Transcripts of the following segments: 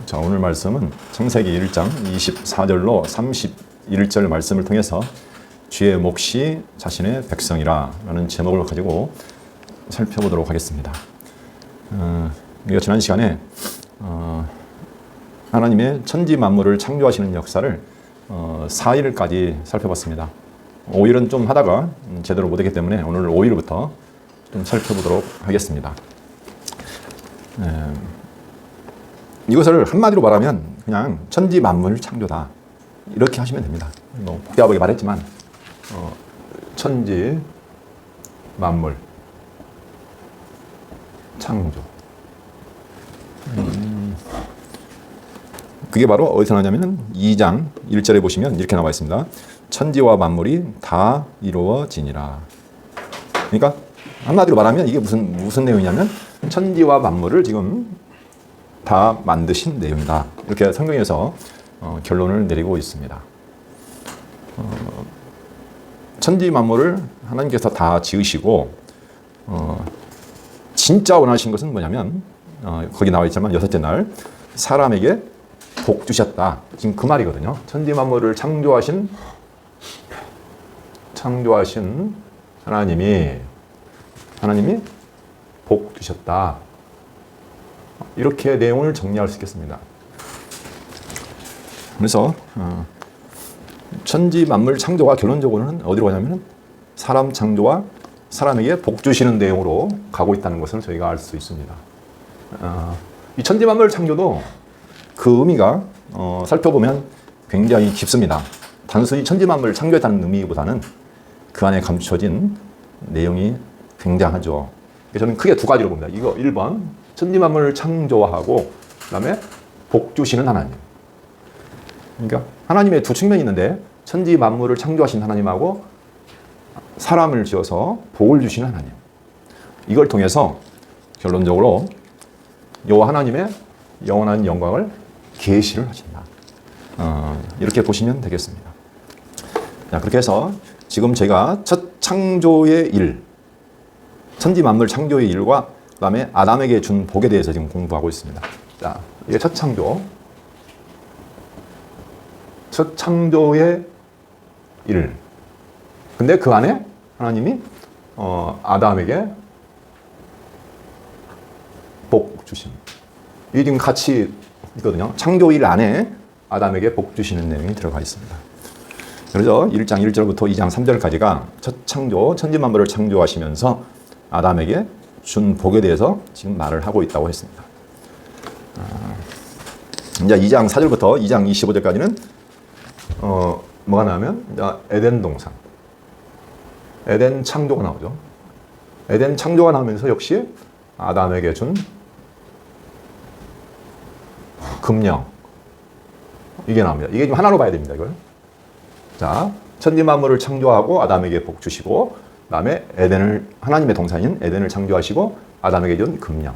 자, 오늘 말씀은 창세기 1장 24절로 31절 말씀을 통해서 주의 몫이 자신의 백성이라 라는 제목을 가지고 살펴보도록 하겠습니다. 우리가 지난 시간에 하나님의 천지 만물을 창조하시는 역사를 4일까지 살펴봤습니다. 5일은 좀 하다가 제대로 못했기 때문에 오늘 5일부터 좀 살펴보도록 하겠습니다. 이것을 한마디로 말하면 그냥 천지 만물 창조다 이렇게 하시면 됩니다. 뭐 복잡하게 말했지만 천지 만물 창조. 그게 바로 어디서 나오냐면 2장 1절에 보시면 이렇게 나와 있습니다. 천지와 만물이 다 이루어지니라. 그러니까 한마디로 말하면 이게 무슨 내용이냐면 천지와 만물을 지금 다 만드신 내용이다. 이렇게 성경에서 결론을 내리고 있습니다. 천지 만물을 하나님께서 다 지으시고 진짜 원하신 것은 뭐냐면 거기 나와 있지만 여섯째 날 사람에게 복 주셨다. 지금 그 말이거든요. 천지 만물을 창조하신 하나님이 복 주셨다. 이렇게 내용을 정리할 수 있겠습니다. 그래서 천지 만물 창조가 결론적으로는 어디로 가냐면 사람 창조와 사람에게 복 주시는 내용으로 가고 있다는 것을 저희가 알 수 있습니다. 이 천지 만물 창조도 그 의미가 살펴보면 굉장히 깊습니다. 단순히 천지 만물을 창조했다는 의미보다는 그 안에 감춰진 내용이 굉장하죠. 저는 크게 두 가지로 봅니다. 이거 1번 천지 만물을 창조하고 그다음에 복 주시는 하나님. 그러니까 하나님의 두 측면이 있는데 천지 만물을 창조하신 하나님하고 사람을 지어서 복을 주시는 하나님. 이걸 통해서 결론적으로 여호와 하나님의 영원한 영광을 계시를 하신다. 이렇게 보시면 되겠습니다. 자, 그렇게 해서 지금 제가 첫 창조의 일, 천지 만물 창조의 일과 그 다음에 아담에게 준 복에 대해서 지금 공부하고 있습니다. 자, 이게 첫 창조의 일. 근데 그 안에 하나님이 아담에게 복 주심. 이게 지금 같이 있거든요. 창조일 안에 아담에게 복 주시는 내용이 들어가 있습니다. 그래서 1장 1절부터 2장 3절까지가 첫 창조, 천지 만물을 창조하시면서 아담에게 준 복에 대해서 지금 말을 하고 있다고 했습니다. 이제 2장 4절부터 2장 25절까지는 뭐가 나오면 에덴 동산, 에덴 창조가 나오죠. 에덴 창조가 나오면서 역시 아담에게 준 금령, 이게 나옵니다. 이게 지금 하나로 봐야 됩니다. 이걸. 자, 천지 만물을 창조하고 아담에게 복 주시고, 그다음에 하나님의 동산인 에덴을 창조하시고 아담에게 준 금령.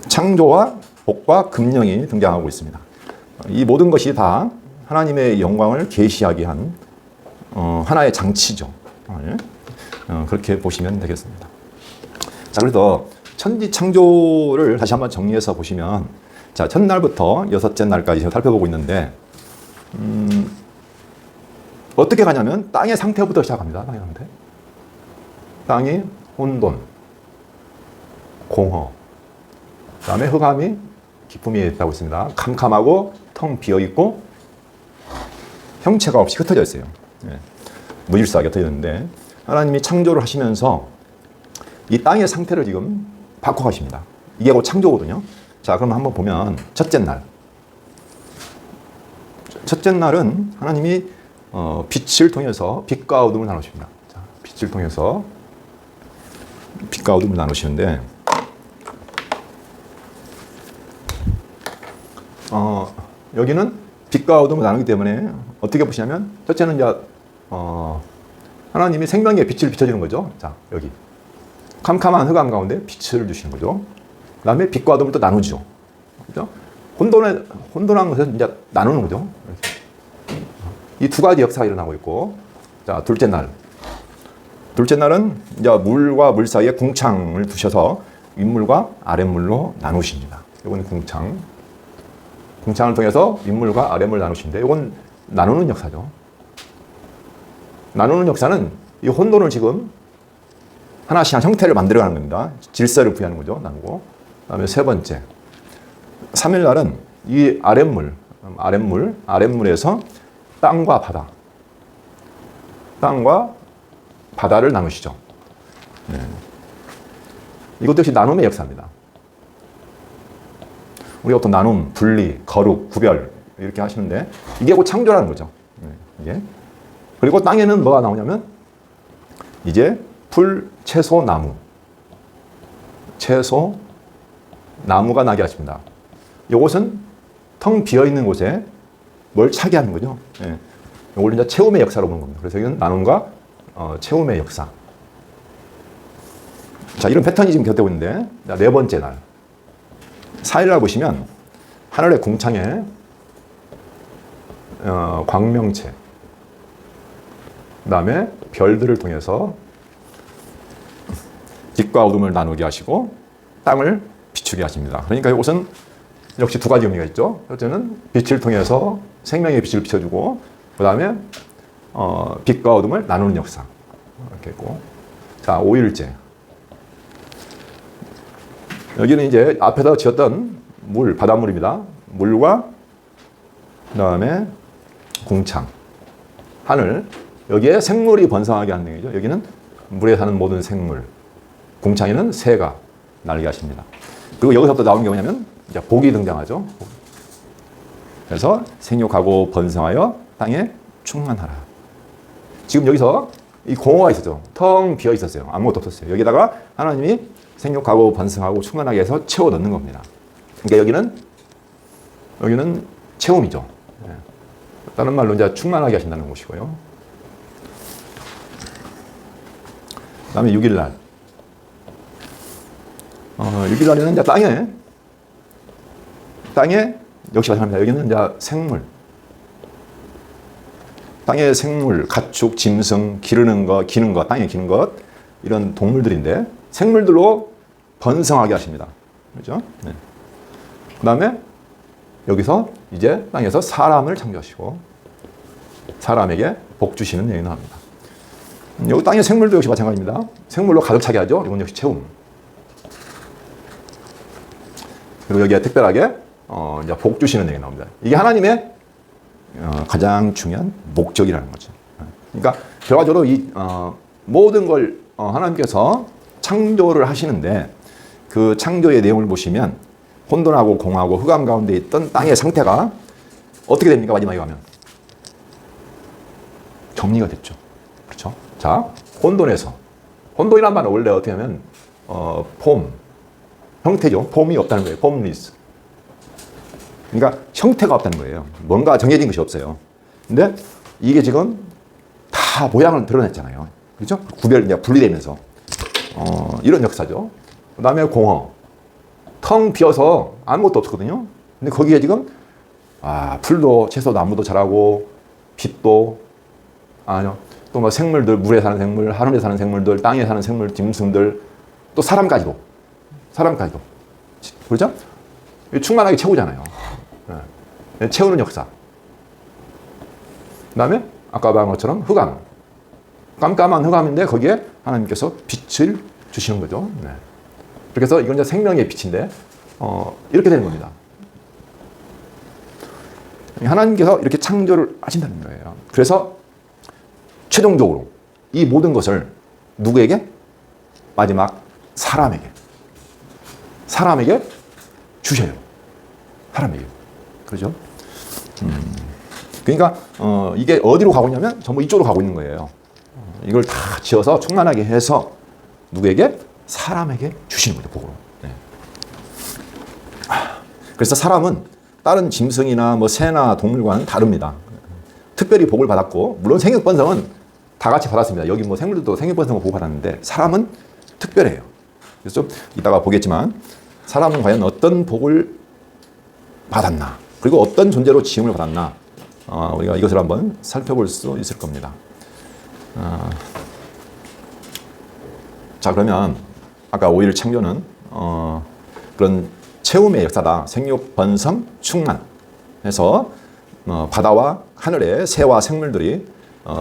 창조와 복과 금령이 등장하고 있습니다. 이 모든 것이 다 하나님의 영광을 계시하게 한 하나의 장치죠. 그렇게 보시면 되겠습니다. 자, 그래서 천지 창조를 다시 한번 정리해서 보시면, 자, 첫날부터 여섯째 날까지 살펴보고 있는데, 어떻게 가냐면 땅의 상태부터 시작합니다. 땅의 상태. 땅이 혼돈, 공허, 그 다음에 흑암이 기품이 있다고 있습니다. 캄캄하고 텅 비어 있고 형체가 없이 흩어져 있어요. 무질서하게 흩어져 있는데 하나님이 창조를 하시면서 이 땅의 상태를 지금 바꿔가십니다. 이게 곧 창조거든요. 자, 그럼 한번 보면 첫째 날은 하나님이 빛을 통해서 빛과 어둠을 나누십니다. 자, 빛을 통해서 빛과 어둠을 나누시는데 여기는 빛과 어둠을 나누기 때문에 어떻게 보시냐면 첫째는 이제 하나님이 생명의 빛을 비춰주는 거죠. 자, 여기 캄캄한 흑암 가운데 빛을 주시는 거죠. 그 다음에 빛과 어둠을 또 나누죠. 그죠? 혼돈한 것을 이제 나누는 거죠. 이 두 가지 역사가 일어나고 있고, 자, 둘째 날은 이제 물과 물 사이에 궁창을 두셔서 윗물과 아랫물로 나누십니다. 이건 궁창. 궁창을 통해서 윗물과 아랫물을 나누시는데 이건 나누는 역사죠. 나누는 역사는 이 혼돈을 지금 하나씩 형태를 만들어가는 겁니다. 질서를 부여하는 거죠. 나누고. 그다음에 세 번째. 3일날은 이 아랫물에서 땅과 바다를 나누시죠. 네. 이것도 역시 나눔의 역사입니다. 우리가 어떤 나눔, 분리, 거룩, 구별 이렇게 하시는데 이게 곧 창조라는 거죠. 네. 이게. 그리고 땅에는 뭐가 나오냐면 이제 풀, 채소, 나무가 나게 하십니다. 이것은 텅 비어있는 곳에 뭘 차게 하는 거죠. 예. 이걸 이제 채움의 역사로 보는 겁니다. 그래서 이건 나눔과 채움의 역사. 자, 이런 패턴이 지금 곁에 있는데, 네 번째 날. 4일날 보시면, 하늘의 궁창에, 광명체, 그 다음에 별들을 통해서 빛과 어둠을 나누게 하시고, 땅을 비추게 하십니다. 그러니까 이것은 역시 두 가지 의미가 있죠. 첫째는 빛을 통해서 생명의 빛을 비춰주고, 그 다음에 빛과 어둠을 나누는 역사. 이렇게 있고. 자, 5일째. 여기는 이제 앞에다 지었던 바닷물입니다. 물과 그 다음에 궁창, 하늘. 여기에 생물이 번성하게 하는 얘기죠. 여기는 물에 사는 모든 생물. 궁창에는 새가 날게 하십니다. 그리고 여기서부터 나오는 게 뭐냐면 이제 복이 등장하죠. 그래서 생육하고 번성하여 땅에 충만하라. 지금 여기서 이 공허가 있었죠. 텅 비어 있었어요. 아무것도 없었어요. 여기다가 하나님이 생육하고 번성하고 충만하게 해서 채워 넣는 겁니다. 그러니까 여기는 채움이죠. 다른 말로 이제 충만하게 하신다는 것이고요. 그 다음에 6일날. 6일날에는 이제 땅에 역시 마찬가지입니다. 여기는 이제 생물. 땅의 생물, 가축, 짐승, 기는 것, 땅에 기는 것, 이런 동물들인데, 생물들로 번성하게 하십니다. 그렇죠? 네. 그 다음에 여기서 이제 땅에서 사람을 창조하시고, 사람에게 복 주시는 얘기를 합니다. 여기 땅의 생물도 역시 마찬가지입니다. 생물로 가득 차게 하죠. 이건 역시 채움. 그리고 여기에 특별하게 이제 복 주시는 얘기 나옵니다. 이게 하나님의 가장 중요한 목적이라는 거죠. 그러니까 결과적으로 이 모든 걸 하나님께서 창조를 하시는데 그 창조의 내용을 보시면 혼돈하고 공하고 흑암 가운데 있던 땅의 상태가 어떻게 됩니까? 마지막에 가면 정리가 됐죠. 그렇죠? 자, 혼돈이란 말은 원래 어떻게 하면 폼, 형태죠. 폼이 없다는 거예요. 폼리스. 그러니까 형태가 없다는 거예요. 뭔가 정해진 것이 없어요. 근데 이게 지금 다 모양을 드러냈잖아요. 그렇죠? 분리되면서 이런 역사죠. 그 다음에 공허. 텅 비어서 아무것도 없었거든요. 근데 거기에 지금 풀도 채소도 나무도 자라고 빛도 또 뭐 생물들, 물에 사는 생물, 하늘에 사는 생물들, 땅에 사는 생물, 짐승들, 또 사람까지도. 그렇죠? 충만하게 채우잖아요. 네. 채우는 역사. 그 다음에 아까 말한 것처럼 흑암. 깜깜한 흑암인데 거기에 하나님께서 빛을 주시는 거죠. 네. 그래서 이건 이제 생명의 빛인데 이렇게 되는 겁니다. 하나님께서 이렇게 창조를 하신다는 거예요. 그래서 최종적으로 이 모든 것을 누구에게? 마지막 사람에게 주셔요. 사람에게. 그렇죠? 그러니까 이게 어디로 가고 있냐면 전부 이쪽으로 가고 있는 거예요. 이걸 다 지어서 충만하게 해서 누구에게? 사람에게 주시는 거죠. 복으로. 네. 그래서 사람은 다른 짐승이나 뭐 새나 동물과는 다릅니다. 특별히 복을 받았고, 물론 생육번성은 다 같이 받았습니다. 여기 뭐 생물들도 생육번성을 복 받았는데 사람은 특별해요. 그래서 좀 이따가 보겠지만 사람은 과연 어떤 복을 받았나, 그리고 어떤 존재로 지음을 받았나, 우리가 이것을 한번 살펴볼 수 있을 겁니다. 자, 그러면 아까 5일 창조는 그런 채움의 역사다. 생육, 번성, 충만 해서 바다와 하늘의 새와 생물들이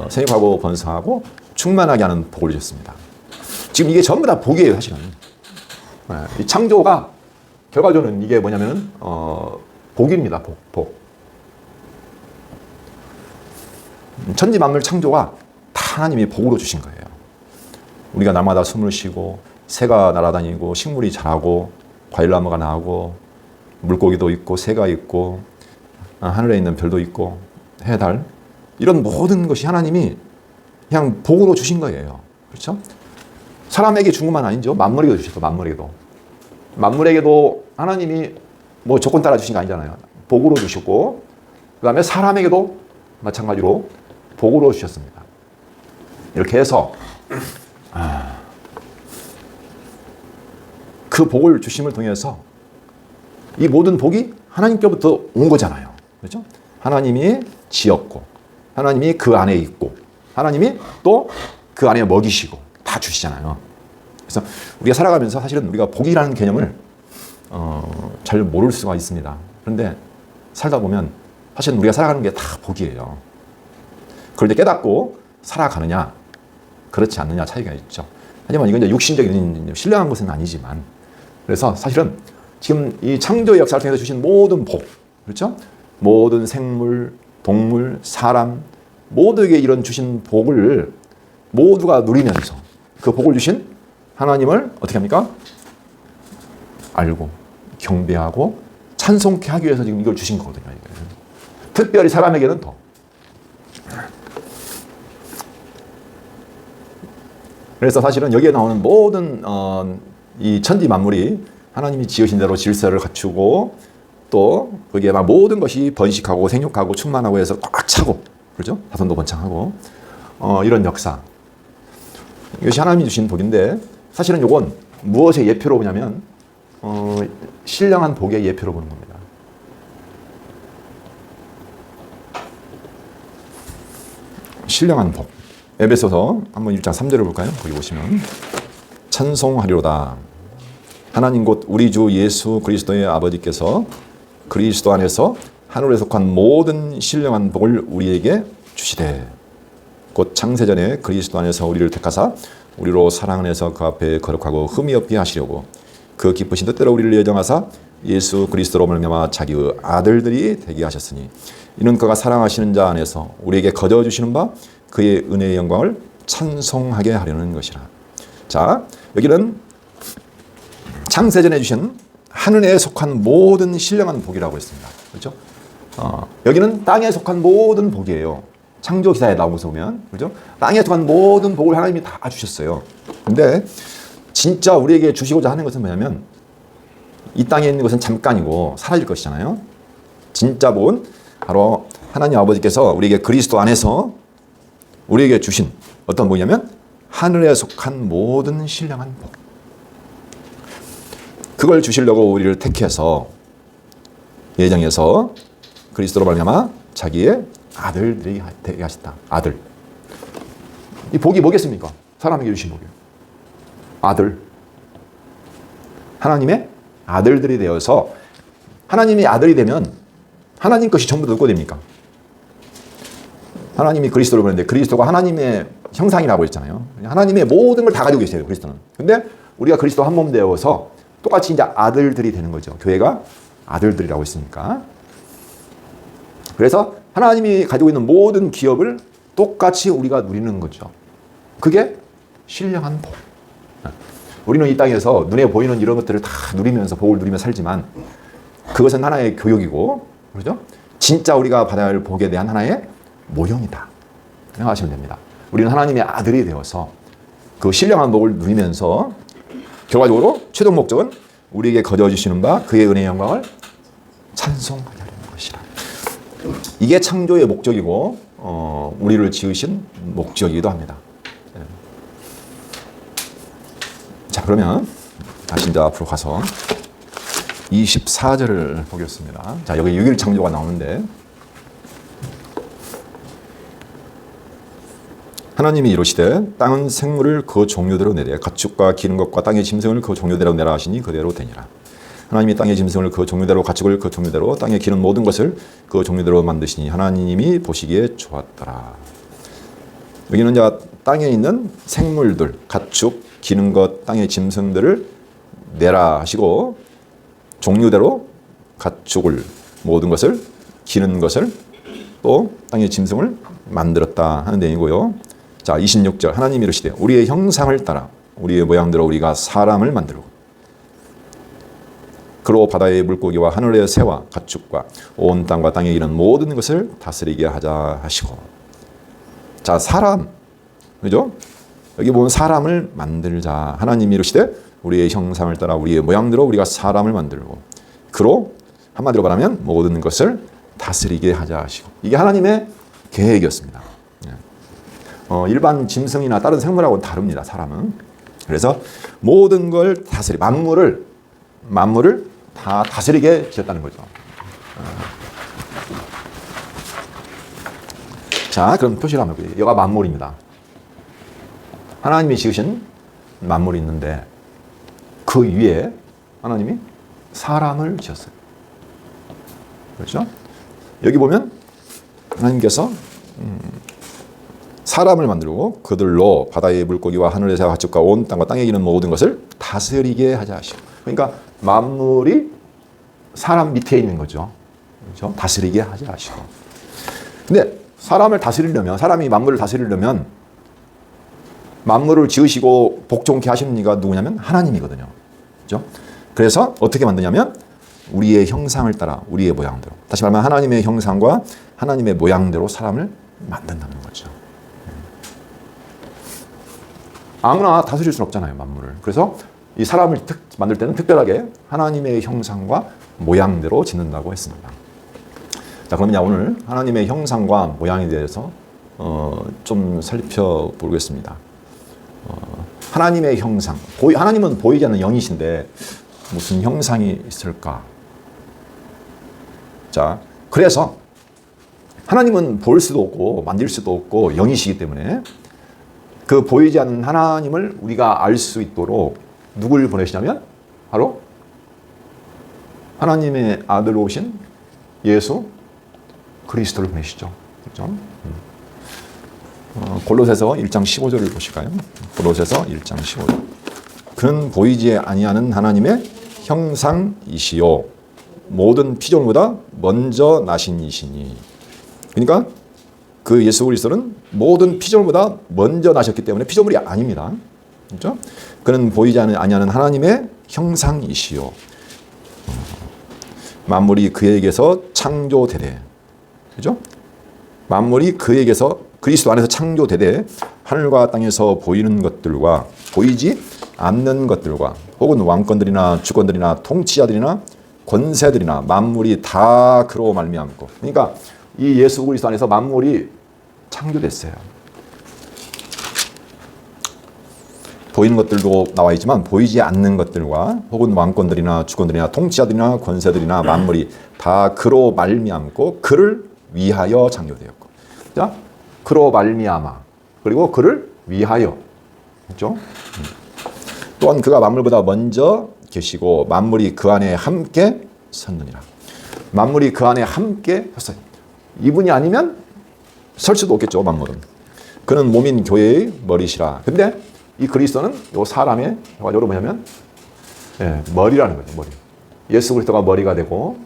생육하고 번성하고 충만하게 하는 복을 주셨습니다. 지금 이게 전부 다 복이에요, 사실은. 이 창조가 결과적으로는 이게 뭐냐면은 복입니다. 복. 천지 만물 창조가 다 하나님이 복으로 주신 거예요. 우리가 날마다 숨을 쉬고 새가 날아다니고 식물이 자라고 과일나무가 나오고 물고기도 있고 새가 있고 하늘에 있는 별도 있고 해, 달 이런 모든 것이 하나님이 그냥 복으로 주신 거예요. 그렇죠? 사람에게 준 것만 아니죠. 만물에게도 주셨어. 만물에게도 하나님이 뭐 조건 따라 주신 거 아니잖아요. 복으로 주셨고 그 다음에 사람에게도 마찬가지로 복으로 주셨습니다. 이렇게 해서 그 복을 주심을 통해서 이 모든 복이 하나님께부터 온 거잖아요. 그렇죠? 하나님이 지었고 하나님이 그 안에 있고 하나님이 또 그 안에 먹이시고 다 주시잖아요. 그래서 우리가 살아가면서 사실은 우리가 복이라는 개념을 잘 모를 수가 있습니다. 그런데 살다 보면 사실은 우리가 살아가는 게 다 복이에요. 그럴 때 깨닫고 살아가느냐 그렇지 않느냐 차이가 있죠. 하지만 이건 이제 육신적인 신령한 것은 아니지만 그래서 사실은 지금 이 창조의 역사를 통해서 주신 모든 복, 그렇죠? 모든 생물, 동물, 사람 모두에게 이런 주신 복을 모두가 누리면서 그 복을 주신 하나님을 어떻게 합니까? 알고 경배하고 찬송케 하기 위해서 지금 이걸 주신 거거든요. 특별히 사람에게는 더. 그래서 사실은 여기에 나오는 모든 이 천지 만물이 하나님이 지으신 대로 질서를 갖추고 또 거기에 막 모든 것이 번식하고 생육하고 충만하고 해서 꽉 차고 그렇죠? 자손도 번창하고 이런 역사. 이것이 하나님이 주신 복인데 사실은 이건 무엇의 예표로 보냐면 신령한 복의 예표로 보는 겁니다. 신령한 복. 에베소서 한번 1장 3절을 볼까요? 거기 보시면 찬송하리로다. 하나님 곧 우리 주 예수 그리스도의 아버지께서 그리스도 안에서 하늘에 속한 모든 신령한 복을 우리에게 주시되 곧 창세전에 그리스도 안에서 우리를 택하사 우리로 사랑 안에서 그 앞에 거룩하고 흠이 없게 하시려고 그 기쁘신 뜻대로 우리를 예정하사 예수 그리스도로 말미암아 자기의 아들들이 되게 하셨으니 이는 그가 사랑하시는 자 안에서 우리에게 거저 주시는 바 그의 은혜의 영광을 찬송하게 하려는 것이라. 자, 여기는 창세전에 주신 하늘에 속한 모든 신령한 복이라고 했습니다. 그렇죠? 여기는 땅에 속한 모든 복이에요. 창조 기사에 나온 것을 보면, 그렇죠? 땅에 속한 모든 복을 하나님이 다 주셨어요. 근데 진짜 우리에게 주시고자 하는 것은 뭐냐면 이 땅에 있는 것은 잠깐이고 사라질 것이잖아요. 진짜 복은 바로 하나님 아버지께서 우리에게 그리스도 안에서 우리에게 주신 어떤 복이냐면 하늘에 속한 모든 신령한 복. 그걸 주시려고 우리를 택해서 예정해서 그리스도로 말미암아 자기의 아들들이 되게 하셨다. 아들. 이 복이 뭐겠습니까? 사람에게 주신 복이에요. 아들. 하나님의 아들들이 되어서 하나님의 아들이 되면 하나님 것이 전부 누구 됩니까? 하나님이 그리스도를 보냈는데 그리스도가 하나님의 형상이라고 했잖아요. 하나님의 모든 걸 다 가지고 계세요, 그리스도는. 근데 우리가 그리스도 한 몸 되어서 똑같이 이제 아들들이 되는 거죠. 교회가 아들들이라고 했으니까. 그래서 하나님이 가지고 있는 모든 기업을 똑같이 우리가 누리는 거죠. 그게 신령한 복. 우리는 이 땅에서 눈에 보이는 이런 것들을 다 누리면서 복을 누리며 살지만 그것은 하나의 교육이고, 그렇죠? 진짜 우리가 받아야 할 복에 대한 하나의 모형이다 생각하시면 됩니다. 우리는 하나님의 아들이 되어서 그 신령한 복을 누리면서 결과적으로 최종 목적은 우리에게 거저주시는 바 그의 은혜의 영광을 찬송하게 하려는 것이라. 이게 창조의 목적이고 우리를 지으신 목적이기도 합니다. 자, 그러면 다시 이제 앞으로 가서 24절을 보겠습니다. 자, 여기 6일 창조가 나오는데 하나님이 이르시되 땅은 생물을 그 종류대로 내되 가축과 기는 것과 땅의 짐승을 그 종류대로 내라 하시니 그대로 되니라. 하나님이 땅의 짐승을 그 종류대로 가축을 그 종류대로 땅에 기는 모든 것을 그 종류대로 만드시니 하나님이 보시기에 좋았더라. 여기는 이제 땅에 있는 생물들, 가축, 기는 것, 땅의 짐승들을 내라 하시고 종류대로 가축을 모든 것을 기는 것을 또 땅의 짐승을 만들었다 하는 내용이고요. 자, 26절 하나님이 이르시되 우리의 형상을 따라 우리의 모양대로 우리가 사람을 만들고 그로 바다의 물고기와 하늘의 새와 가축과 온 땅과 땅에 이는 모든 것을 다스리게 하자 하시고. 자, 사람, 그죠? 여기 보면 사람을 만들자. 하나님이 이르시되 우리의 형상을 따라 우리의 모양대로 우리가 사람을 만들고 그로 한마디로 말하면 모든 것을 다스리게 하자 하시고. 이게 하나님의 계획이었습니다. 일반 짐승이나 다른 생물하고는 다릅니다. 사람은. 그래서 모든 걸 다스리, 만물을 다 다스리게 지었다는 거죠. 자, 그럼 표시를 한번 해볼게요. 여기가 만물입니다. 하나님이 지으신 만물이 있는데 그 위에 하나님이 사람을 지었어요. 그렇죠? 여기 보면 하나님께서 사람을 만들고 그들로 바다의 물고기와 하늘의 새와 가축과 온 땅과 땅에 기는 모든 것을 다스리게 하자 하시고. 그러니까 만물이 사람 밑에 있는 거죠. 그렇죠? 다스리게 하자 하시고. 근데 사람을 다스리려면, 사람이 만물을 다스리려면 만물을 지으시고 복종케 하시는 이가 누구냐면 하나님이거든요. 그렇죠? 그래서 어떻게 만드냐면 우리의 형상을 따라 우리의 모양대로. 다시 말하면 하나님의 형상과 하나님의 모양대로 사람을 만든다는 거죠. 아무나 다스릴 수는 없잖아요, 만물을. 그래서 이 사람을 만들 때는 특별하게 하나님의 형상과 모양대로 짓는다고 했습니다. 자, 그러면 오늘 하나님의 형상과 모양에 대해서 좀 살펴보겠습니다. 하나님의 형상. 하나님은 보이지 않는 영이신데 무슨 형상이 있을까? 자, 그래서 하나님은 볼 수도 없고 만질 수도 없고 영이시기 때문에 그 보이지 않는 하나님을 우리가 알 수 있도록 누굴 보내시냐면 바로 하나님의 아들로 오신 예수 그리스도를 보내시죠. 그렇죠? 골로새서 1장 15절을 보실까요? 골로새서 1장 15절. 그는 보이지 아니하는 하나님의 형상이시요 모든 피조물보다 먼저 나신 이시니. 그러니까 그 예수 그리스도는 모든 피조물보다 먼저 나셨기 때문에 피조물이 아닙니다. 그렇죠? 그는 보이지 아니하는 하나님의 형상이시요 만물이 그에게서 창조되되. 그렇죠? 만물이 그에게서 그리스도 안에서 창조되되 하늘과 땅에서 보이는 것들과 보이지 않는 것들과 혹은 왕권들이나 주권들이나 통치자들이나 권세들이나 만물이 다 그로 말미암고. 그러니까 이 예수 그리스도 안에서 만물이 창조됐어요. 보이는 것들도 나와 있지만 보이지 않는 것들과 혹은 왕권들이나 주권들이나 통치자들이나 권세들이나 만물이 다 그로 말미암고 그를 위하여 창조되었고. 자, 그로 말미암아 그리고 그를 위하여. 그렇죠? 또한 그가 만물보다 먼저 계시고 만물이 그 안에 함께 섰느니라. 만물이 그 안에 함께 섰어요. 이분이 아니면 설 수도 없겠죠, 만물은. 그는 몸인 교회의 머리시라. 근데 이 그리스도는 이 사람의 여기로 뭐냐면 머리라는 거죠, 머리. 예수 그리스도가 머리가 되고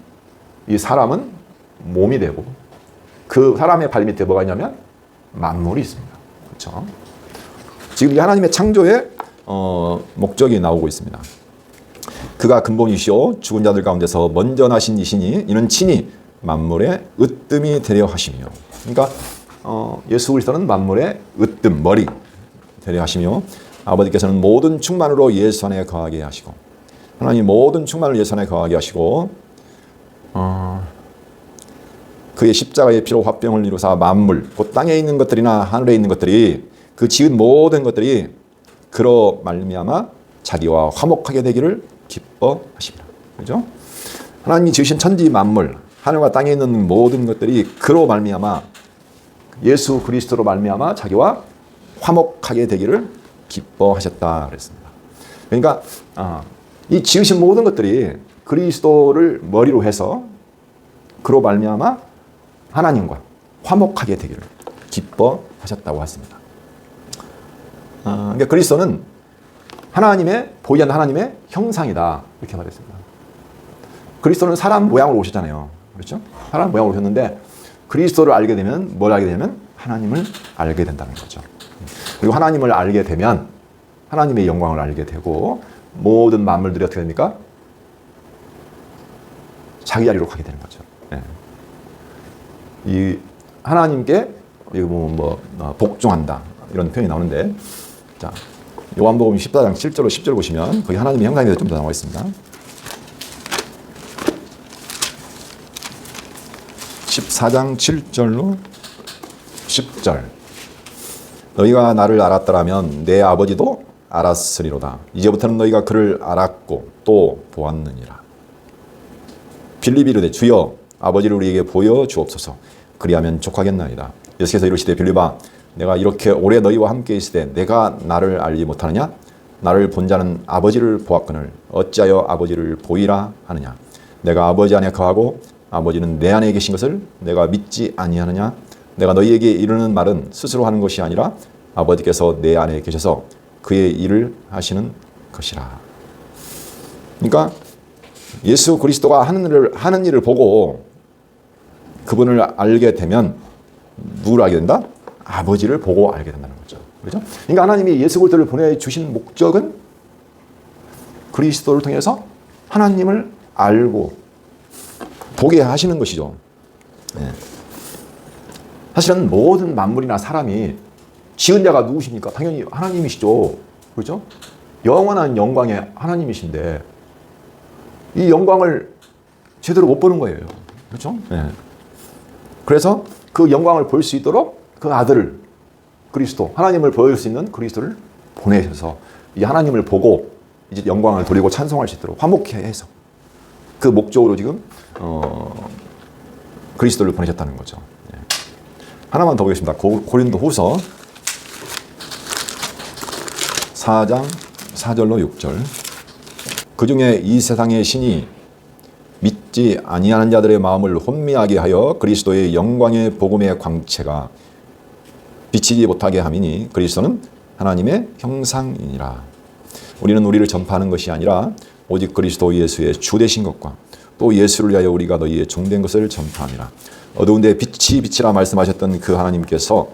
이 사람은 몸이 되고 그 사람의 발 밑에 뭐가 있냐면 만물이 있습니다. 그렇죠? 지금 이 하나님의 창조의 목적이 나오고 있습니다. 그가 근본이시오 죽은 자들 가운데서 먼저 나신 이시니 이는 친히 만물의 으뜸이 되려 하시며. 그러니까 예수 그리스도는 만물의 으뜸, 머리 되려 하시며 아버지께서는 모든 충만으로 예수 안에 거하게 하시고. 하나님 모든 충만을 예수 안에 거하게 하시고 그의 십자가의 피로 화병을 이루사 만물 곧 땅에 있는 것들이나 하늘에 있는 것들이 그 지은 모든 것들이 그로 말미암아 자기와 화목하게 되기를 기뻐하십니다. 그렇죠? 하나님이 지으신 천지 만물 하늘과 땅에 있는 모든 것들이 그로 말미암아 예수 그리스도로 말미암아 자기와 화목하게 되기를 기뻐하셨다 그랬습니다. 그러니까 이 지으신 모든 것들이 그리스도를 머리로 해서 그로 말미암아 하나님과 화목하게 되기를 기뻐하셨다고 했습니다. 그러니까 그리스도는 하나님의 보이는 하나님의 형상이다 이렇게 말했습니다. 그리스도는 사람 모양으로 오셨잖아요. 그렇죠? 사람 모양으로 오셨는데 그리스도를 알게 되면 뭘 알게 되면 하나님을 알게 된다는 거죠. 그리고 하나님을 알게 되면 하나님의 영광을 알게 되고 모든 만물들이 어떻게 됩니까? 자기 자리로 가게 되는 거죠. 네. 이 하나님께 복종한다 이런 표현이 나오는데, 자 요한복음 14장 7절로 10절 보시면 거기 하나님의 형상에 대해서 좀 더 나와 있습니다. 14장 7절로 10절. 너희가 나를 알았더라면 내 아버지도 알았으리로다. 이제부터는 너희가 그를 알았고 또 보았느니라. 빌립이 이르되 주여 아버지를 우리에게 보여 주옵소서. 그리하면 족하겠나이다. 예수께서 이르시되 빌립아 내가 이렇게 오래 너희와 함께 있으되 내가 나를 알지 못하느냐? 나를 본 자는 아버지를 보았거늘 어찌하여 아버지를 보이라 하느냐? 내가 아버지 안에 거하고 아버지는 내 안에 계신 것을 내가 믿지 아니하느냐? 내가 너희에게 이르는 말은 스스로 하는 것이 아니라 아버지께서 내 안에 계셔서 그의 일을 하시는 것이라. 그러니까 예수 그리스도가 하는 일을 보고 그분을 알게 되면 누구를 알게 된다? 아버지를 보고 알게 된다는 거죠. 그렇죠? 그러니까 하나님이 예수 그리스도를 보내주신 목적은 그리스도를 통해서 하나님을 알고 보게 하시는 것이죠. 네. 사실은 모든 만물이나 사람이 지은 자가 누구십니까? 당연히 하나님이시죠. 그렇죠? 영원한 영광의 하나님이신데 이 영광을 제대로 못 보는 거예요. 그렇죠? 네. 그래서 그 영광을 볼 수 있도록 그 아들을 그리스도, 하나님을 보여줄 수 있는 그리스도를 보내셔서 이 하나님을 보고 이제 영광을 돌리고 찬송할 수 있도록 화목케 해서 그 목적으로 지금 그리스도를 보내셨다는 거죠. 네. 하나만 더 보겠습니다. 고린도후서 4장 4절로 6절. 그 중에 이 세상의 신이 믿지 아니하는 자들의 마음을 혼미하게 하여 그리스도의 영광의 복음의 광채가 비치지 못하게 함이니 그리스도는 하나님의 형상이니라. 우리는 우리를 전파하는 것이 아니라 오직 그리스도 예수의 주 되신 것과 또 예수를 위하여 우리가 너희의 종된 것을 전파함이라. 어두운데 빛이 빛이라 말씀하셨던 그 하나님께서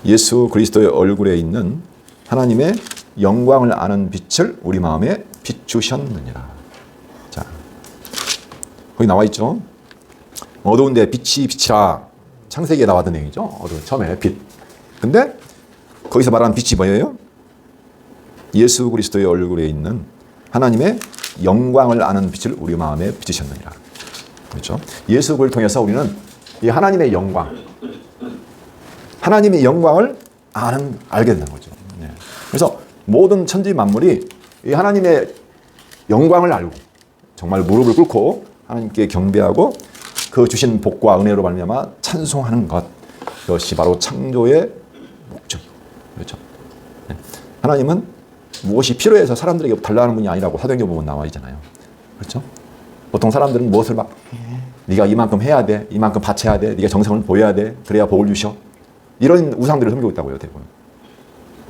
예수 그리스도의 얼굴에 있는 하나님의 영광을 아는 빛을 우리 마음에 비추셨느니라. 자, 거기 나와 있죠. 어두운데 빛이 빛이라. 창세기에 나왔던 내용이죠. 처음에 빛. 근데 거기서 말하는 빛이 뭐예요? 예수 그리스도의 얼굴에 있는 하나님의 영광을 아는 빛을 우리 마음에 비추셨느니라. 그렇죠? 예수를 통해서 우리는 이 하나님의 영광, 하나님의 영광을 알게 된다는 거죠. 네. 그래서 모든 천지 만물이 이 하나님의 영광을 알고 정말 무릎을 꿇고 하나님께 경배하고 그 주신 복과 은혜로 말미암아 찬송하는 것, 이것이 바로 창조의 목적이고, 그렇죠? 네. 하나님은 무엇이 필요해서 사람들에게 달라는 분이 아니라고 사도행전 보면 나와 있잖아요. 그렇죠? 보통 사람들은 무엇을 막 네가 이만큼 해야 돼, 이만큼 바쳐야 돼, 네가 정성을 보여야 돼, 그래야 복을 주셔. 이런 우상들을 섬기고 있다고요, 대부분.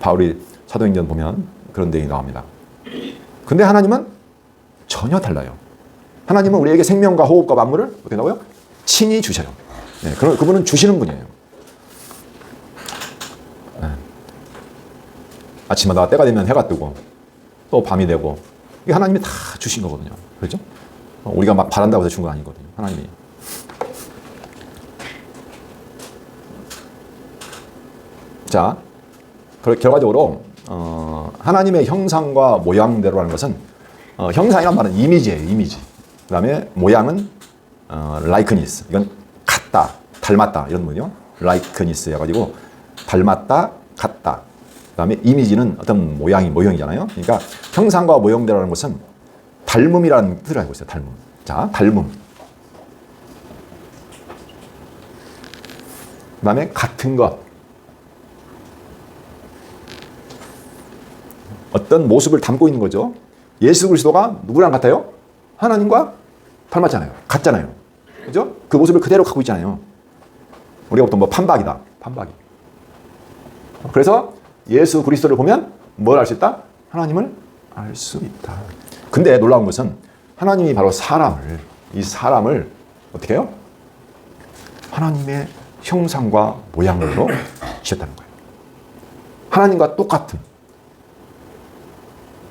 바울이 사도행전 보면 그런 내용이 나옵니다. 근데 하나님은 전혀 달라요. 하나님은 우리에게 생명과 호흡과 만물을 어떻게 한다고요? 친히 주셔요. 네, 그분은 주시는 분이에요. 네. 아침마다 때가 되면 해가 뜨고 또 밤이 되고 이게 하나님이 다 주신 거거든요. 그렇죠? 우리가 막 바란다고 해서 준 건 아니거든요. 하나님이. 자, 결과적으로 하나님의 형상과 모양대로라는 것은 형상이란 말은 이미지예요. 이미지. 그 다음에 모양은 likeness. 이건 같다, 닮았다 이런 거죠. likeness 해가지고 닮았다, 같다. 그 다음에 이미지는 어떤 모형이잖아요. 그러니까 형상과 모형대로라는 것은 닮음이라는 뜻을 알고 있어요. 닮음. 자, 닮음. 그 다음에 같은 것. 어떤 모습을 담고 있는 거죠. 예수 그리스도가 누구랑 같아요? 하나님과 닮았잖아요. 같잖아요. 그죠? 그 모습을 그대로 갖고 있잖아요. 우리가 보통 뭐 판박이다. 판박이. 그래서 예수 그리스도를 보면 뭘 알 수 있다? 하나님을 알 수 있다. 근데 놀라운 것은 하나님이 바로 이 사람을 어떻게 해요? 하나님의 형상과 모양으로 지었다는 거예요. 하나님과 똑같은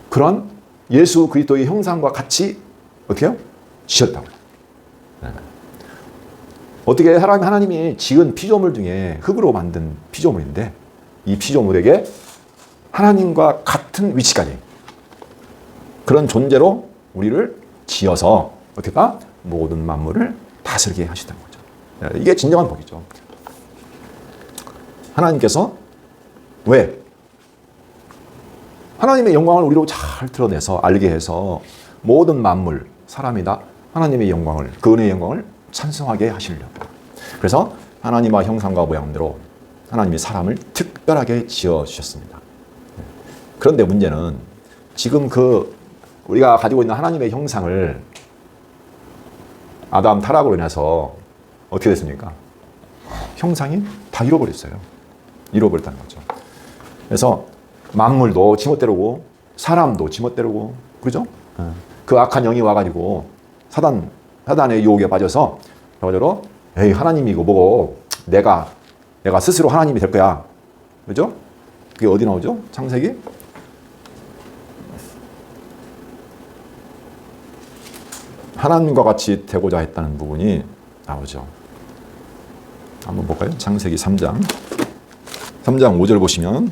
그런 예수 그리스도의 형상과 같이 어떻게 해요? 지었다고요. 네. 어떻게 하나님이 지은 피조물 중에 흙으로 만든 피조물인데 이 피조물에게 하나님과 같은 위치까지 그런 존재로 우리를 지어서 어떻게까 모든 만물을 다스리게 하시다는 거죠. 이게 진정한 복이죠. 하나님께서 왜? 하나님의 영광을 우리로 잘 드러내서 알게 해서 모든 만물, 사람이다 하나님의 영광을, 그 은혜의 영광을 찬송하게 하시려고. 그래서 하나님의 형상과 모양대로 하나님이 사람을 특별하게 지어주셨습니다. 그런데 문제는 지금 우리가 가지고 있는 하나님의 형상을 아담 타락으로 인해서 어떻게 됐습니까? 형상이 다 잃어버렸어요. 잃어버렸다는 거죠. 그래서 만물도 지멋대로고 사람도 지멋대로고 그죠? 그 악한 영이 와가지고 사단의 유혹에 빠져서 저절로 에이 하나님이 이거 보고 내가 스스로 하나님이 될 거야. 그죠? 그게 어디 나오죠? 창세기? 하나님과 같이 되고자 했다는 부분이 나오죠. 한번 볼까요? 창세기 3장 5절 보시면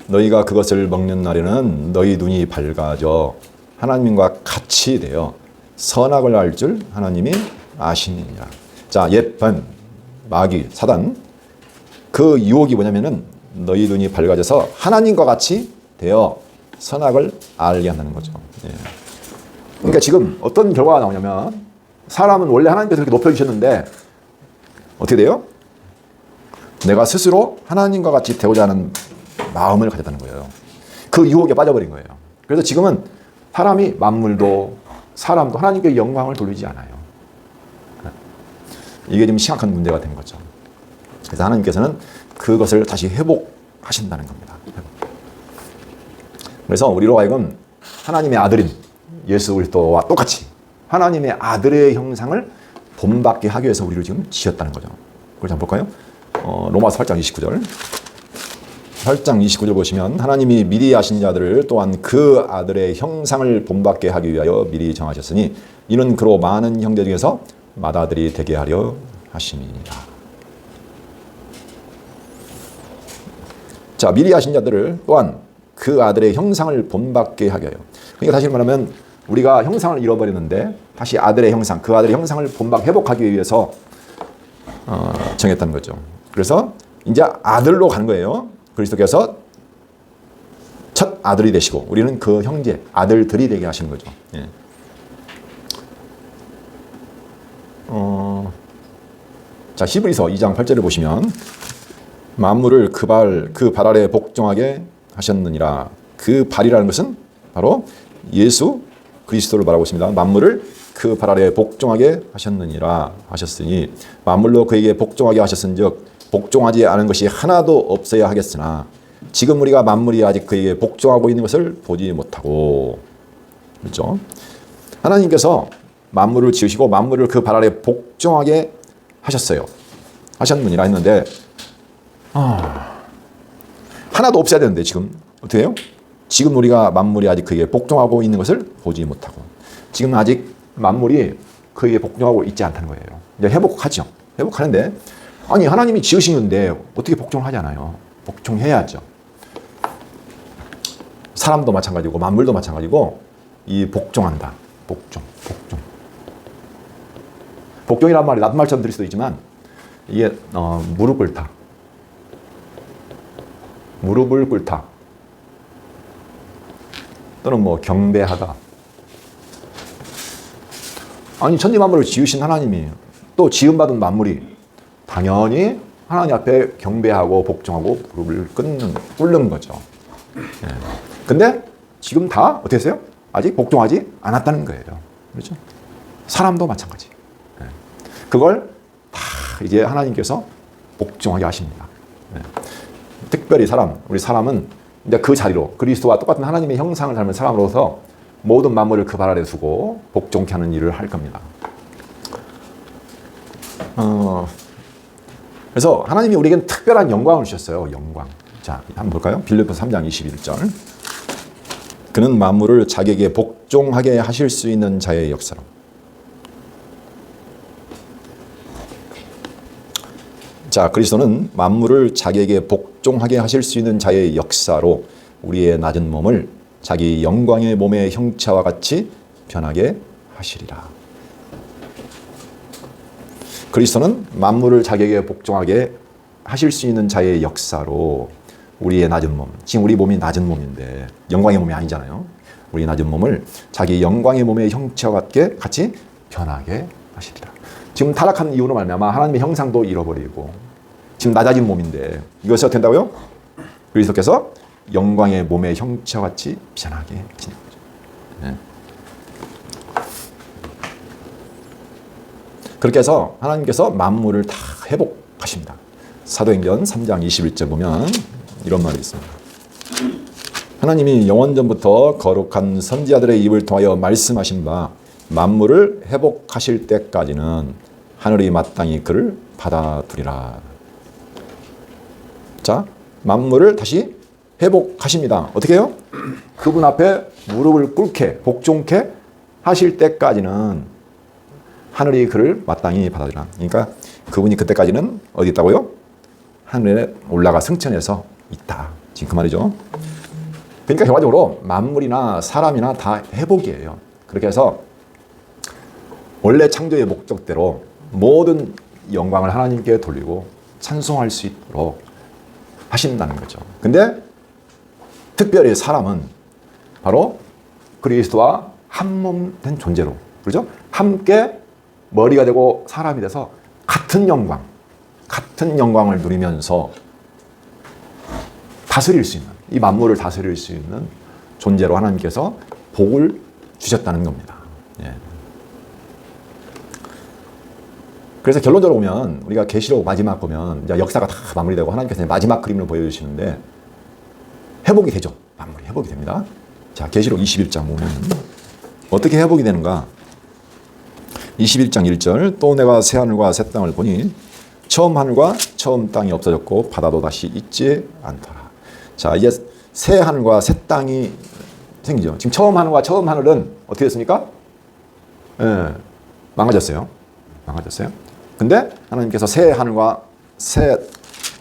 너희가 그것을 먹는 날에는 너희 눈이 밝아져 하나님과 같이 되어 선악을 알 줄 하나님이 아시느니라. 자, 옛번 마귀 사단 그 유혹이 뭐냐면은 너희 눈이 밝아져서 하나님과 같이 되어 선악을 알게 한다는 거죠. 예. 그러니까 지금 어떤 결과가 나오냐면 사람은 원래 하나님께서 이렇게 높여주셨는데 어떻게 돼요? 내가 스스로 하나님과 같이 되고자 하는 마음을 가졌다는 거예요. 그 유혹에 빠져버린 거예요. 그래서 지금은 사람이 만물도 사람도 하나님께 영광을 돌리지 않아요. 이게 지금 심각한 문제가 된 거죠. 그래서 하나님께서는 그것을 다시 회복하신다는 겁니다. 그래서 우리로 하여금 하나님의 아들인 예수 그리스도와 똑같이 하나님의 아들의 형상을 본받게 하기 위해서 우리를 지금 지었다는 거죠. 그걸 한번 볼까요? 로마서 8장 29절. 8장 29절 보시면 하나님이 미리 아신 자들을 또한 그 아들의 형상을 본받게 하기 위하여 미리 정하셨으니 이는 그로 많은 형제 중에서 맏아들이 되게 하려 하심이니라. 자, 미리 아신 자들을 또한 그 아들의 형상을 본받게 하기 위하여. 그러니까 다시 말하면 우리가 형상을 잃어버렸는데 다시 아들의 형상, 그 아들의 형상을 회복하기 위해서 정했다는 거죠. 그래서 이제 아들로 가는 거예요. 그리스도께서 첫 아들이 되시고 우리는 그 형제, 아들들이 되게 하시는 거죠. 예. 자, 히브리서 2장 8절을 보시면 만물을 그 발 아래 복종하게 하셨느니라. 그 발이라는 것은 바로 예수 그리스도를 말하고 있습니다. 만물을 그 발 아래 복종하게 하셨느니라 하셨으니 만물로 그에게 복종하게 하셨은즉 복종하지 않은 것이 하나도 없어야 하겠으나 지금 우리가 만물이 아직 그에게 복종하고 있는 것을 보지 못하고. 그렇죠? 하나님께서 만물을 지으시고 만물을 그 발 아래 복종하게 하셨어요. 하셨느니라 했는데 하나도 없어야 되는데 지금 어떻게 해요? 지금 우리가 만물이 아직 그에게 복종하고 있는 것을 보지 못하고 지금 아직 만물이 그에게 복종하고 있지 않다는 거예요. 이제 회복하죠. 회복하는데 아니 하나님이 지으시는데 어떻게 복종을 하지 않아요? 복종해야죠. 사람도 마찬가지고 만물도 마찬가지고 이 복종한다. 복종. 복종이란 말이 나쁜 말처럼 들릴 수도 있지만 이게 무릎 꿇다. 무릎을 꿇다. 또는 뭐 경배하다. 아니 천지 만물을 지으신 하나님이 또 지음받은 만물이 당연히 하나님 앞에 경배하고 복종하고 무릎을 꿇는 거죠. 예. 근데 지금 다 어떻게 했어요? 아직 복종하지 않았다는 거예요. 그렇죠? 사람도 마찬가지. 그걸 다 이제 하나님께서 복종하게 하십니다. 특별히 우리 사람은 이제 그 자리로 그리스도와 똑같은 하나님의 형상을 닮은 사람으로서 모든 만물을 그 발 아래 두고 복종케 하는 일을 할 겁니다. 그래서 하나님이 우리에겐 특별한 영광을 주셨어요. 영광. 자, 한번 볼까요? 빌립보서 3장 21절. 그는 만물을 자기에게 복종하게 하실 수 있는 자의 역사로. 자, 그리스도는 만물을 자기에게 복종하게 하실 수 있는 자의 역사로 우리의 낮은 몸을 자기 영광의 몸의 형체와 같이 변하게 하시리라. 그리스도는 만물을 자기에게 복종하게 하실 수 있는 자의 역사로 우리의 낮은 몸, 지금 우리 몸이 낮은 몸인데 영광의 몸이 아니잖아요. 우리 낮은 몸을 자기 영광의 몸의 형체와 같이 변하게 하시리라. 지금 타락한 이유로 말미암아 하나님의 형상도 잃어버리고 지금 낮아진 몸인데 이것이 어떻게 된다고요? 그리스도께서 영광의 몸의 형체와 같이 변하게 하시는 거죠. 네. 그렇게 해서 하나님께서 만물을 다 회복하십니다. 사도행전 3장 21절 보면 이런 말이 있습니다. 하나님이 영원전부터 거룩한 선지자들의 입을 통하여 말씀하신 바 만물을 회복하실 때까지는 하늘이 마땅히 그를 받아두리라. 자, 만물을 다시 회복하십니다. 어떻게 해요? 그분 앞에 무릎을 꿇게 복종케 하실 때까지는 하늘이 그를 마땅히 받아들이라. 그러니까 그분이 그때까지는 어디 있다고요? 하늘에 올라가 승천해서 있다. 지금 그 말이죠. 그러니까 결과적으로 만물이나 사람이나 다 회복이에요. 그렇게 해서 원래 창조의 목적대로 모든 영광을 하나님께 돌리고 찬송할 수 있도록 하신다는 거죠. 근데 특별히 사람은 바로 그리스도와 한 몸 된 존재로, 그렇죠? 함께 머리가 되고 사람이 돼서 같은 영광을 누리면서 다스릴 수 있는, 이 만물을 다스릴 수 있는 존재로 하나님께서 복을 주셨다는 겁니다. 예. 그래서 결론적으로 보면 우리가 계시록 마지막 보면 이제 역사가 다 마무리되고 하나님께서 마지막 그림을 보여주시는데 회복이 되죠. 만물이 회복이 됩니다. 자, 계시록 21장 보면 어떻게 회복이 되는가? 21장 1절 또 내가 새 하늘과 새 땅을 보니 처음 하늘과 처음 땅이 없어졌고 바다도 다시 있지 않더라. 자, 이제 새 하늘과 새 땅이 생기죠. 지금 처음 하늘과 처음 하늘은 어떻게 됐습니까? 예, 망가졌어요. 근데 하나님께서 새 하늘과 새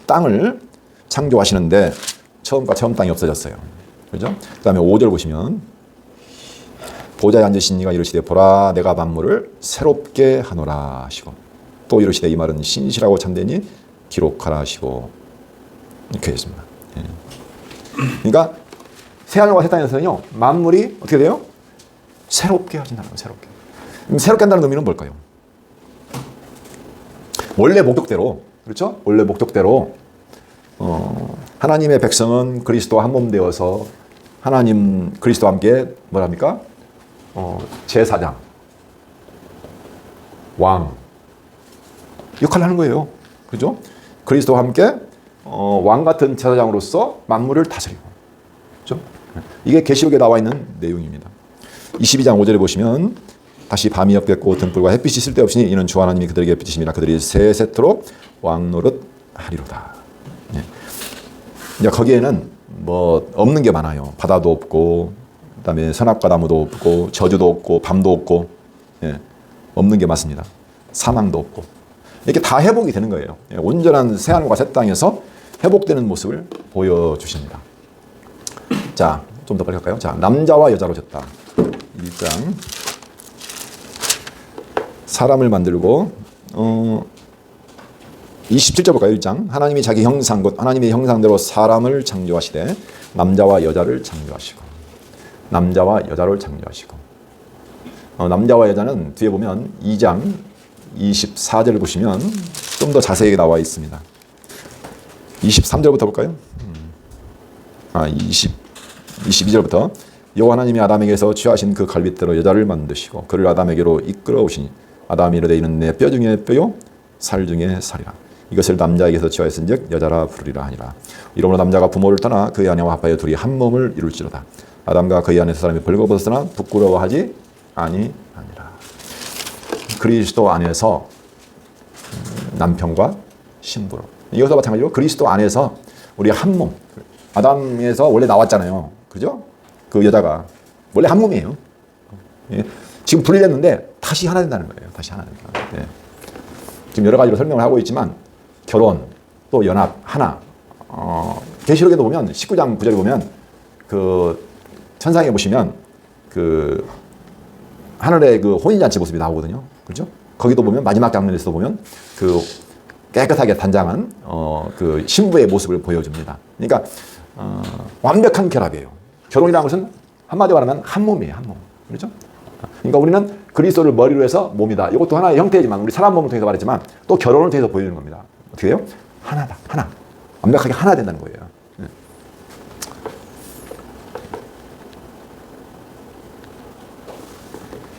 땅을 창조하시는데 처음과 처음 땅이 없어졌어요. 그렇죠? 그 다음에 5절 보시면 보좌에 앉으신 이가 이르시되 보라 내가 만물을 새롭게 하노라 하시고 또 이르시되 이 말은 신실하고 참되니 기록하라 하시고 이렇게 했습니다. 예. 그러니까 새 하늘과 새 땅에서는요 만물이 어떻게 돼요? 새롭게 하신다는 거예요. 새롭게 한다는 의미는 뭘까요? 원래 목적대로, 그렇죠? 원래 목적대로 하나님의 백성은 그리스도와 한 몸 되어서 하나님 그리스도와 함께 뭐랍니까? 제사장, 왕 역할을 하는 거예요. 그렇죠? 그리스도와 함께 왕 같은 제사장으로서 만물을 다스리고, 그렇죠? 이게 계시록에 나와 있는 내용입니다. 22장 5절에 보시면 다시 밤이 없겠고 등불과 햇빛이 쓸데없으니 이는 주 하나님이 그들에게 빛이시니라 그들이 세세토록 왕노릇 하리로다. 예. 이제 거기에는 뭐 없는 게 많아요. 바다도 없고 그다음에 선악과 나무도 없고 저주도 없고 밤도 없고, 예. 없는 게 많습니다. 사망도 없고 이렇게 다 회복이 되는 거예요. 예. 온전한 새하늘과 새 땅에서 회복되는 모습을 보여주십니다. 자, 좀 더 빨리 갈까요? 자, 남자와 여자로 졌다. 1장 사람을 만들고 27절 볼까요? 1장 하나님이 자기 형상 곧 하나님의 형상대로 사람을 창조하시되 남자와 여자를 창조하시고 남자와 여자는 뒤에 보면 2장 24절을 보시면 좀 더 자세하게 나와 있습니다. 23절부터 볼까요? 22절부터 여호와 하나님이 아담에게서 취하신 그 갈빗대로 여자를 만드시고 그를 아담에게로 이끌어 오시니 아담이 이르되 이는 내 뼈 중에 뼈요 살 중에 살이라. 이것을 남자에게서 취하였은즉 여자라 부르리라 하니라. 이러므로 남자가 부모를 떠나 그의 아내와 합하여 둘이 한 몸을 이룰지로다. 아담과 그의 안에서 사람이 벌거벗었으나 부끄러워하지 아니하니라. 그리스도 안에서 남편과 신부로. 이것도 마찬가지로 그리스도 안에서 우리 한 몸. 아담에서 원래 나왔잖아요. 그죠? 그 여자가 원래 한 몸이에요. 예. 지금 분리됐는데 다시 하나 된다는 거예요. 다시 하나 된다. 예. 지금 여러 가지로 설명을 하고 있지만 결혼 또 연합 하나. 계시록에도 보면 19장 9절에 보면 그 천상에 보시면 그 하늘의 그 혼인잔치 모습이 나오거든요. 그렇죠? 거기도 보면 마지막 장면에서 보면 그 깨끗하게 단장한 그 신부의 모습을 보여줍니다. 그러니까 완벽한 결합이에요. 결혼이라는 것은 한마디로 말하면 한 몸이에요. 한 몸. 그렇죠? 그러니까 우리는 그리스도를 머리로 해서 몸이다. 이것도 하나의 형태이지만 우리 사람 몸을 통해서 말했지만 또 결혼을 통해서 보여주는 겁니다. 어떻게 해요? 하나다. 하나. 완벽하게 하나 된다는 거예요.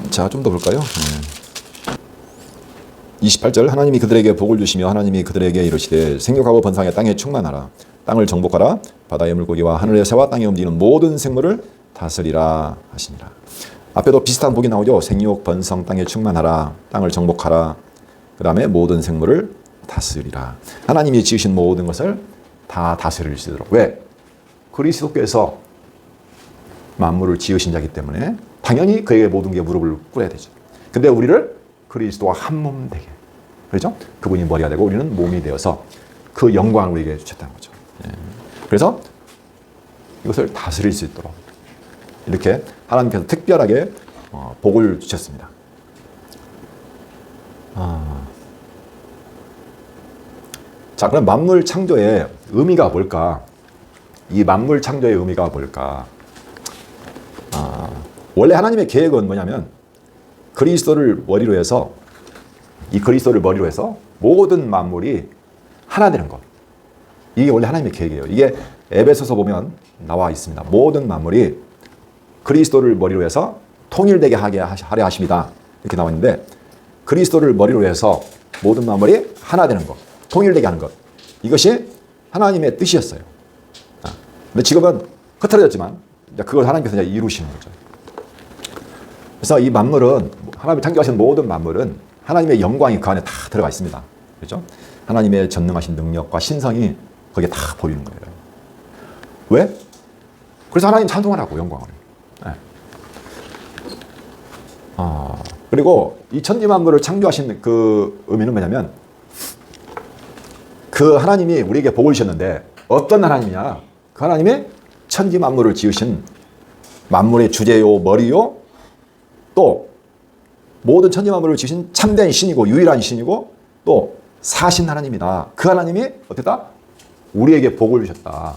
자, 좀 더 볼까요? 28절 하나님이 그들에게 복을 주시며 하나님이 그들에게 이르시되 생육하고 번성하여 땅에 충만하라. 땅을 정복하라. 바다의 물고기와 하늘의 새와 땅에 움직이는 모든 생물을 다스리라 하시니라. 앞에도 비슷한 복이 나오죠. 생육, 번성, 땅에 충만하라. 땅을 정복하라. 그 다음에 모든 생물을 다스리라. 하나님이 지으신 모든 것을 다 다스릴 수 있도록. 왜? 그리스도께서 만물을 지으신 자이기 때문에 당연히 그에게 모든 게 무릎을 꿇어야 되죠. 근데 우리를 그리스도와 한 몸 되게. 그렇죠? 그분이 머리가 되고 우리는 몸이 되어서 그 영광을 우리에게 주셨다는 거죠. 그래서 이것을 다스릴 수 있도록 이렇게 하나님께서 특별하게 복을 주셨습니다. 자, 그럼 만물 창조의 의미가 뭘까? 이 만물 창조의 의미가 뭘까? 원래 하나님의 계획은 뭐냐면 그리스도를 머리로 해서 이 그리스도를 머리로 해서 모든 만물이 하나 되는 것. 이게 원래 하나님의 계획이에요. 이게 에베소서 보면 나와 있습니다. 모든 만물이 그리스도를 머리로 해서 통일되게 하려 하십니다. 이렇게 나와 있는데 그리스도를 머리로 해서 모든 만물이 하나 되는 것, 통일되게 하는 것. 이것이 하나님의 뜻이었어요. 근데 지금은 흐트러졌지만 그걸 하나님께서 이제 이루시는 거죠. 그래서 이 만물은 하나님이 창조하신 모든 만물은 하나님의 영광이 그 안에 다 들어가 있습니다. 그렇죠? 하나님의 전능하신 능력과 신성이 거기에 다 보이는 거예요. 왜? 그래서 하나님 찬송하라고 영광을. 네. 그리고 이 천지 만물을 창조하신 그 의미는 뭐냐면 그 하나님이 우리에게 복을 주셨는데 어떤 하나님이냐? 그 하나님이 천지 만물을 지으신 만물의 주제요 머리요 또 모든 천지 만물을 지으신 참된 신이고 유일한 신이고 또 사신 하나님이다. 그 하나님이 어땠다? 우리에게 복을 주셨다.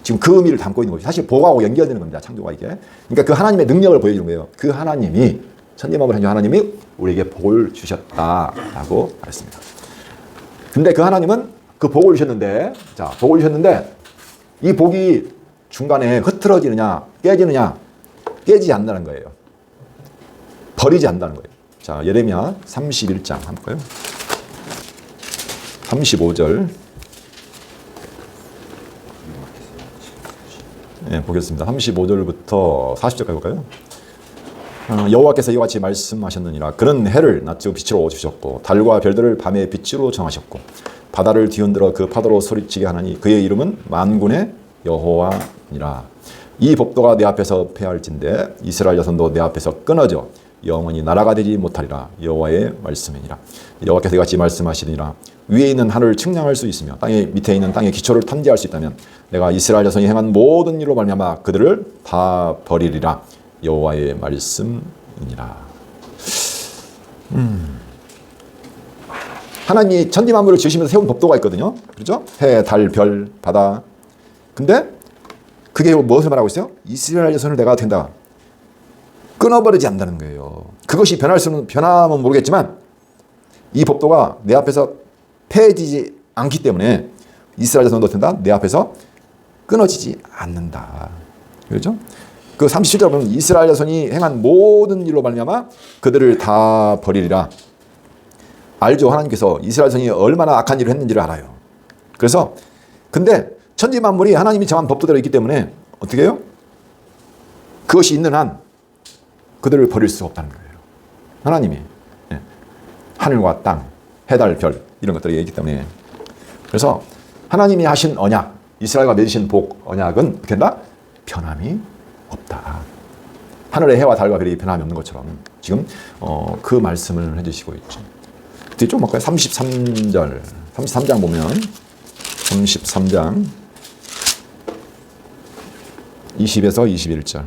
지금 그 의미를 담고 있는 거죠. 사실 복하고 연결되는 겁니다. 창조가 이게. 그러니까 그 하나님의 능력을 보여주는 거예요. 그 하나님이 천지 만물을 창조한 하나님이 우리에게 복을 주셨다라고 말했습니다. 근데 그 하나님은 그 복을 주셨는데 자, 복을 주셨는데 이 복이 중간에 흐트러지느냐 깨지느냐 깨지지 않는다는 거예요. 버리지 않는다는 거예요. 자, 예레미야 31장 한번 볼까요? 35절. 네, 보겠습니다. 35절부터 40절까지 볼까요? 여호와께서 이와 같이 말씀하셨느니라. 그는 해를 낮의 빛으로 주셨고 달과 별들을 밤의 빛으로 정하셨고 바다를 뒤흔들어 그 파도로 소리치게 하나니 그의 이름은 만군의 여호와니라. 이 법도가 내 앞에서 패할진대 이스라엘 자손도 내 앞에서 끊어져 영원히 나라가 되지 못하리라. 여호와의 말씀이니라. 여호와께서 이같이 말씀하시니라. 위에 있는 하늘을 측량할 수 있으며 땅의 밑에 있는 땅의 기초를 탐지할 수 있다면 내가 이스라엘 자손이 행한 모든 일로 말미암아 그들을 다 버리리라. 여호와의 말씀이니라. 하나님이 천지 만물을 지으시면서 세운 법도가 있거든요. 그렇죠? 해, 달, 별, 바다. 근데 그게 무엇을 말하고 있어요? 이스라엘 자손을 내가 된다. 끊어버리지 않는다는 거예요. 그것이 변하면 모르겠지만 이 법도가 내 앞에서 폐해지지 않기 때문에 이스라엘 자손도 된다. 내 앞에서 끊어지지 않는다. 그렇죠? 그 37절 보면 이스라엘 자손이 행한 모든 일로 말미암아 그들을 다 버리리라. 알죠? 하나님께서 이스라엘 자손이 얼마나 악한 일을 했는지를 알아요. 그래서 근데 천지 만물이 하나님이 정한 법도대로 있기 때문에 어떻게 해요? 그것이 있는 한 그들을 버릴 수 없다는 거예요. 하나님이 하늘과 땅, 해달, 별 이런 것들이 있기 때문에. 그래서 하나님이 하신 언약, 이스라엘과 맺으신 복, 언약은 어떻게 한다? 변함이 없다. 하늘의 해와 달과 별이 변함이 없는 것처럼 지금 그 말씀을 해주시고 있죠. 뒤에 좀 볼까요? 33절, 33장 보면 33장 20에서 21절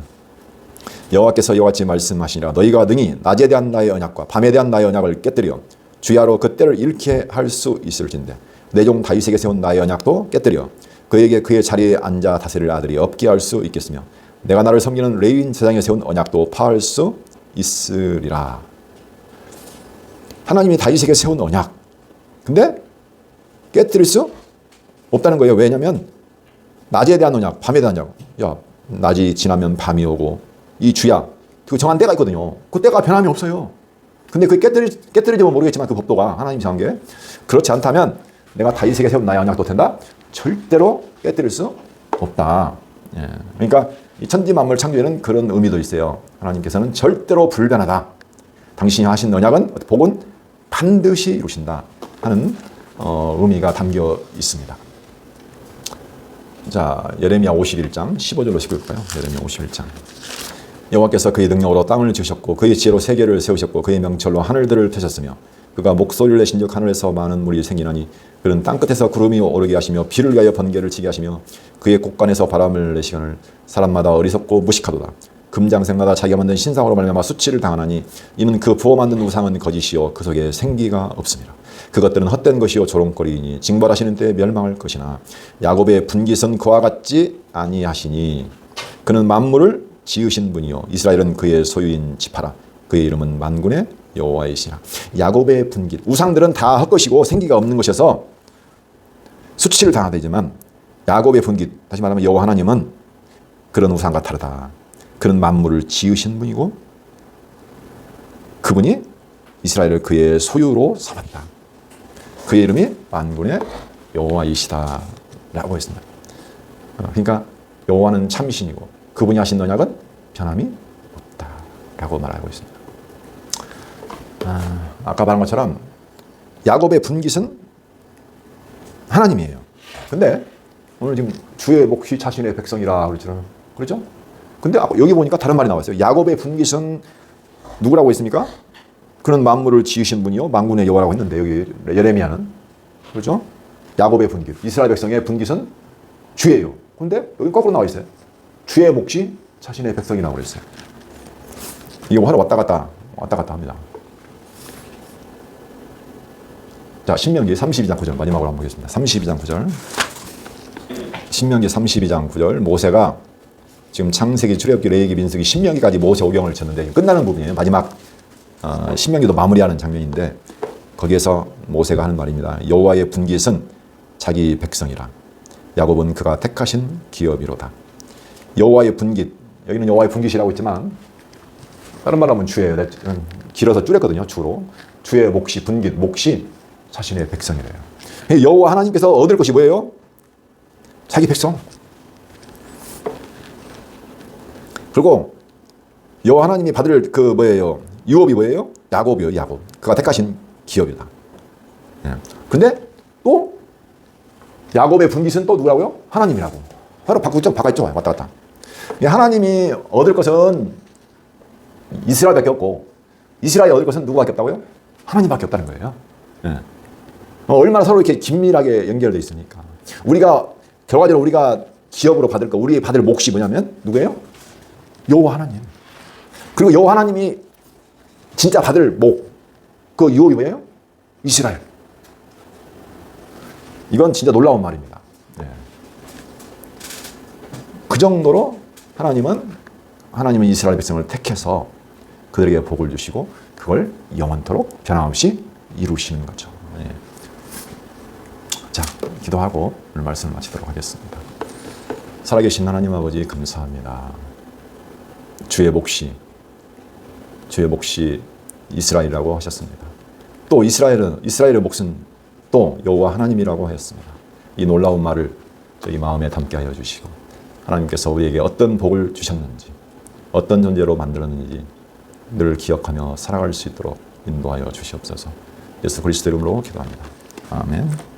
여호와께서 이와 같이 말씀하시니라. 너희가 능히 낮에 대한 나의 언약과 밤에 대한 나의 언약을 깨뜨려 주야로 그때를 잃게 할 수 있을진데 내 종 다윗에게 세운 나의 언약도 깨뜨려 그에게 그의 자리에 앉아 다스릴 아들이 없게 할 수 있겠으며 내가 나를 섬기는 레위인 제사장에 세운 언약도 파할 수 있으리라. 하나님이 다윗에게 세운 언약, 근데 깨뜨릴 수 없다는 거예요. 왜냐하면 낮에 대한 언약, 밤에 대한 언약. 야, 낮이 지나면 밤이 오고 이 주야 그 정한 때가 있거든요. 그 때가 변함이 없어요. 근데 그 깨뜨리지면 모르겠지만 그 법도가 하나님 정한 게 그렇지 않다면 내가 다윗에게 세운 나의 언약도 된다? 절대로 깨뜨릴 수 없다. 예. 그러니까 이 천지 만물 창조에는 그런 의미도 있어요. 하나님께서는 절대로 불변하다. 당신이 하신 언약은 복은 반드시 이루신다 하는 의미가 담겨 있습니다. 자, 예레미야 51장 15절로 읽을까요? 예레미야 51장. 여호와께서 그의 능력으로 땅을 지으셨고 그의 지혜로 세계를 세우셨고 그의 명철로 하늘들을 펴셨으며 그가 목소리를 내신즉 하늘에서 많은 물이 생기나니 그는 땅끝에서 구름이 오르게 하시며 비를 위하여 번개를 치게 하시며 그의 곳간에서 바람을 내시거늘 사람마다 어리석고 무식하도다. 금장색마다 자기가 만든 신상으로 말미암아 수치를 당하나니 이는 그 부어 만든 우상은 거짓이요 그 속에 생기가 없습니다. 그것들은 헛된 것이요 조롱거리이니 징벌하시는 때에 멸망할 것이나 야곱의 분깃은 그와 같지 아니하시니 그는 만물을 지으신 분이요 이스라엘은 그의 소유인 지파라. 그의 이름은 만군의 여호와이시라. 야곱의 분깃, 우상들은 다 헛것이고 생기가 없는 것이어서 수치를 당하게 되지만 야곱의 분깃, 다시 말하면 여호와 하나님은 그런 우상과 다르다. 그는 만물을 지으신 분이고 그분이 이스라엘을 그의 소유로 삼았다. 그의 이름이 만군의 여호와이시다 라고 했습니다. 그러니까 여호와는 참신이고 그분이 하신 언약은 변함이 없다 라고 말하고 있습니다. 아까 말한 것처럼 야곱의 분깃은 하나님이에요. 근데 오늘 지금 주의 몫이 자신의 백성이라 그렇죠? 근데 여기 보니까 다른 말이 나왔어요. 야곱의 분깃은 누구라고 했습니까? 그는 만물을 지으신 분이요 만군의 여호와라고 했는데 여기 예레미야는 그렇죠? 야곱의 분깃, 이스라엘 백성의 분깃은 주예요. 근데 여기 거꾸로 나와 있어요. 주의 몫이 자신의 백성이라고 그랬어요. 이게 하루 왔다 갔다 합니다. 자, 신명기 32장 9절 마지막으로 한번 보겠습니다. 32장 9절. 신명기 32장 9절. 모세가 지금 창세기, 출애굽기, 레위기, 민수기, 신명기까지 모세 오경을 쳤는데 끝나는 부분이에요. 마지막 신명기도 마무리하는 장면인데 거기에서 모세가 하는 말입니다. 여호와의 분깃은 자기 백성이라. 야곱은 그가 택하신 기업이로다. 여호와의 분깃. 여기는 여호와의 분깃이라고 있지만 다른 말하면 주예요. 길어서 줄였거든요. 주로. 주의 몫이 분깃, 몫이 자신의 백성이래요. 여호와 하나님께서 얻을 것이 뭐예요? 자기 백성. 그리고 여호와 하나님이 받을 그 뭐예요? 유업이 뭐예요? 야곱이요, 야곱. 그가 택하신 기업이다. 근데 또 야곱의 분깃은 또 누구라고요? 하나님이라고. 바로 바꿔있죠. 왔다 갔다. 하나님이 얻을 것은 이스라엘밖에 없고 이스라엘이 얻을 것은 누구밖에 없다고요? 하나님밖에 없다는 거예요. 얼마나 서로 이렇게 긴밀하게 연결되어 있으니까. 결과적으로 우리가 기업으로 받을 거, 우리 받을 몫이 뭐냐면 누구예요? 여호와 하나님. 그리고 여호와 하나님이 진짜 받을 목, 그 유업이 뭐예요? 이스라엘. 이건 진짜 놀라운 말입니다. 그 정도로 하나님은 이스라엘 백성을 택해서 그들에게 복을 주시고 그걸 영원토록 변함없이 이루시는 거죠. 자, 기도하고 오늘 말씀을 마치도록 하겠습니다. 살아계신 하나님 아버지 감사합니다. 주의 몫이 이스라엘이라고 하셨습니다. 또 이스라엘의 몫은 또 여호와 하나님이라고 하였습니다. 이 놀라운 말을 저희 마음에 담게 하여 주시고 하나님께서 우리에게 어떤 복을 주셨는지 어떤 존재로 만들었는지 늘 기억하며 살아갈 수 있도록 인도하여 주시옵소서. 예수 그리스도 이름으로 기도합니다. 아멘.